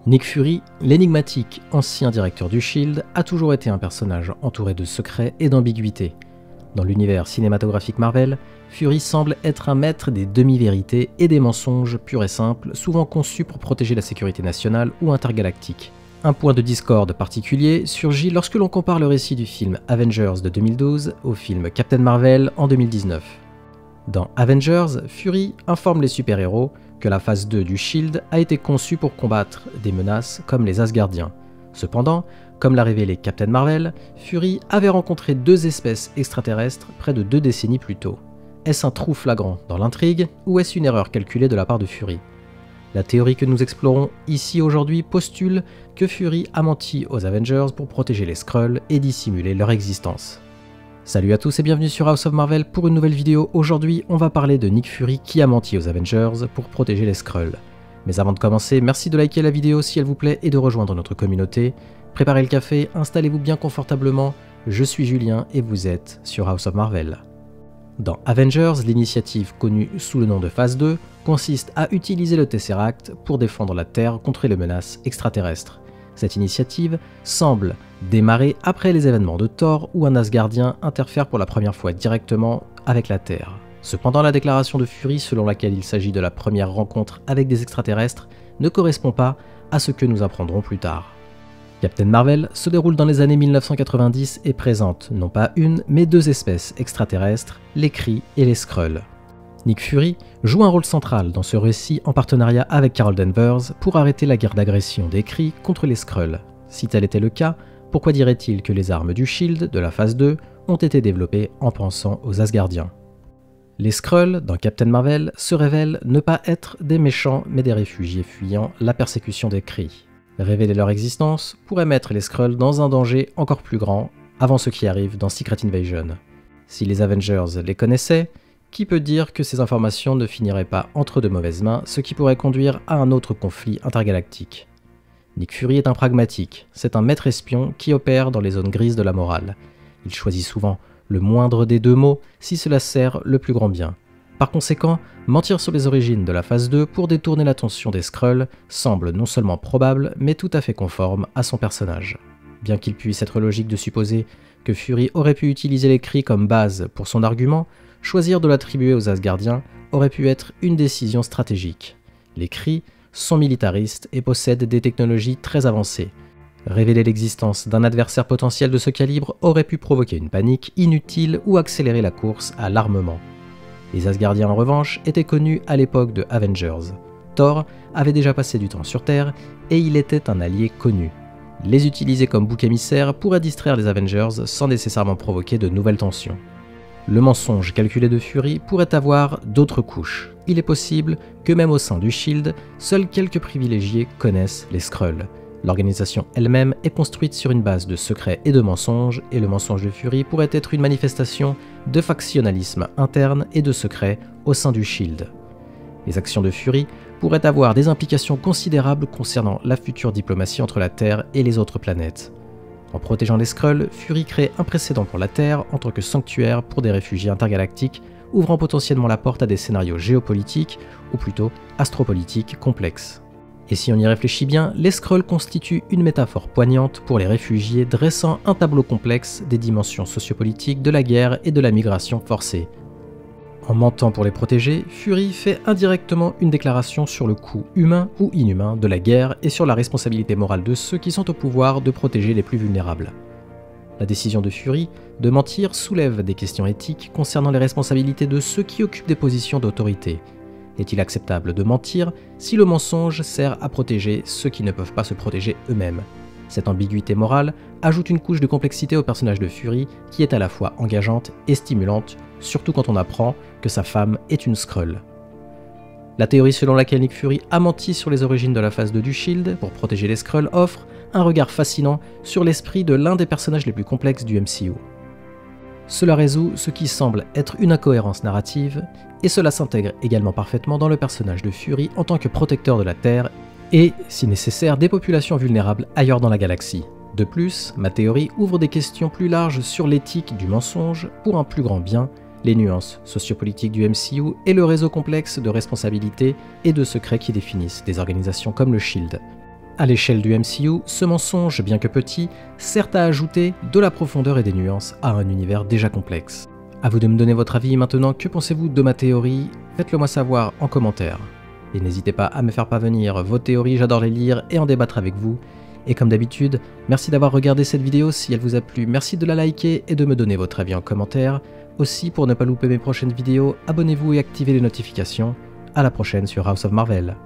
Nick Fury, l'énigmatique ancien directeur du SHIELD, a toujours été un personnage entouré de secrets et d'ambiguïté. Dans l'univers cinématographique Marvel, Fury semble être un maître des demi-vérités et des mensonges purs et simples, souvent conçus pour protéger la sécurité nationale ou intergalactique. Un point de discorde particulier surgit lorsque l'on compare le récit du film Avengers de 2012 au film Captain Marvel en 2019. Dans Avengers, Fury informe les super-héros que la phase 2 du SHIELD a été conçue pour combattre des menaces comme les Asgardiens. Cependant, comme l'a révélé Captain Marvel, Fury avait rencontré 2 espèces extraterrestres près de 2 décennies plus tôt. Est-ce un trou flagrant dans l'intrigue ou est-ce une erreur calculée de la part de Fury ? La théorie que nous explorons ici aujourd'hui postule que Fury a menti aux Avengers pour protéger les Skrulls et dissimuler leur existence. Salut à tous et bienvenue sur House of Marvel pour une nouvelle vidéo. Aujourd'hui, on va parler de Nick Fury qui a menti aux Avengers pour protéger les Skrulls. Mais avant de commencer, merci de liker la vidéo si elle vous plaît et de rejoindre notre communauté. Préparez le café, installez-vous bien confortablement. Je suis Julien et vous êtes sur House of Marvel. Dans Avengers, l'initiative connue sous le nom de Phase 2 consiste à utiliser le Tesseract pour défendre la Terre contre les menaces extraterrestres. Cette initiative semble démarrer après les événements de Thor où un Asgardien interfère pour la première fois directement avec la Terre. Cependant, la déclaration de Fury selon laquelle il s'agit de la première rencontre avec des extraterrestres ne correspond pas à ce que nous apprendrons plus tard. Captain Marvel se déroule dans les années 1990 et présente non pas une, mais 2 espèces extraterrestres, les Kree et les Skrulls. Nick Fury joue un rôle central dans ce récit en partenariat avec Carol Danvers pour arrêter la guerre d'agression des Kree contre les Skrulls. Si tel était le cas, pourquoi dirait-il que les armes du SHIELD de la phase 2 ont été développées en pensant aux Asgardiens ? Les Skrulls, dans Captain Marvel, se révèlent ne pas être des méchants mais des réfugiés fuyant la persécution des Kree. Révéler leur existence pourrait mettre les Skrulls dans un danger encore plus grand avant ce qui arrive dans Secret Invasion. Si les Avengers les connaissaient, qui peut dire que ces informations ne finiraient pas entre de mauvaises mains, ce qui pourrait conduire à un autre conflit intergalactique. Nick Fury est un pragmatique, c'est un maître espion qui opère dans les zones grises de la morale. Il choisit souvent le moindre des 2 maux si cela sert le plus grand bien. Par conséquent, mentir sur les origines de la phase 2 pour détourner l'attention des Skrulls semble non seulement probable, mais tout à fait conforme à son personnage. Bien qu'il puisse être logique de supposer que Fury aurait pu utiliser les Kree comme base pour son argument, choisir de l'attribuer aux Asgardiens aurait pu être une décision stratégique. Les Kree sont militaristes et possèdent des technologies très avancées. Révéler l'existence d'un adversaire potentiel de ce calibre aurait pu provoquer une panique inutile ou accélérer la course à l'armement. Les Asgardiens en revanche étaient connus à l'époque de Avengers. Thor avait déjà passé du temps sur Terre et il était un allié connu. Les utiliser comme bouc émissaire pourrait distraire les Avengers sans nécessairement provoquer de nouvelles tensions. Le mensonge calculé de Fury pourrait avoir d'autres couches. Il est possible que même au sein du SHIELD, seuls quelques privilégiés connaissent les Skrulls. L'organisation elle-même est construite sur une base de secrets et de mensonges, et le mensonge de Fury pourrait être une manifestation de factionnalisme interne et de secrets au sein du SHIELD. Les actions de Fury pourraient avoir des implications considérables concernant la future diplomatie entre la Terre et les autres planètes. En protégeant les Skrulls, Fury crée un précédent pour la Terre en tant que sanctuaire pour des réfugiés intergalactiques, ouvrant potentiellement la porte à des scénarios géopolitiques, ou plutôt astropolitiques, complexes. Et si on y réfléchit bien, les Skrulls constituent une métaphore poignante pour les réfugiés dressant un tableau complexe des dimensions sociopolitiques de la guerre et de la migration forcée. En mentant pour les protéger, Fury fait indirectement une déclaration sur le coût humain ou inhumain de la guerre et sur la responsabilité morale de ceux qui sont au pouvoir de protéger les plus vulnérables. La décision de Fury de mentir soulève des questions éthiques concernant les responsabilités de ceux qui occupent des positions d'autorité. Est-il acceptable de mentir si le mensonge sert à protéger ceux qui ne peuvent pas se protéger eux-mêmes ? Cette ambiguïté morale ajoute une couche de complexité au personnage de Fury qui est à la fois engageante et stimulante, surtout quand on apprend que sa femme est une Skrull. La théorie selon laquelle Nick Fury a menti sur les origines de la phase 2 du SHIELD pour protéger les Skrulls offre un regard fascinant sur l'esprit de l'un des personnages les plus complexes du MCU. Cela résout ce qui semble être une incohérence narrative, et cela s'intègre également parfaitement dans le personnage de Fury en tant que protecteur de la Terre et, si nécessaire, des populations vulnérables ailleurs dans la galaxie. De plus, ma théorie ouvre des questions plus larges sur l'éthique du mensonge pour un plus grand bien, les nuances sociopolitiques du MCU et le réseau complexe de responsabilités et de secrets qui définissent des organisations comme le SHIELD. À l'échelle du MCU, ce mensonge, bien que petit, sert à ajouter de la profondeur et des nuances à un univers déjà complexe. A vous de me donner votre avis maintenant, que pensez-vous de ma théorie? Faites-le moi savoir en commentaire. Et n'hésitez pas à me faire parvenir vos théories, j'adore les lire et en débattre avec vous. Et comme d'habitude, merci d'avoir regardé cette vidéo, si elle vous a plu, merci de la liker et de me donner votre avis en commentaire. Aussi, pour ne pas louper mes prochaines vidéos, abonnez-vous et activez les notifications. À la prochaine sur House of Marvel.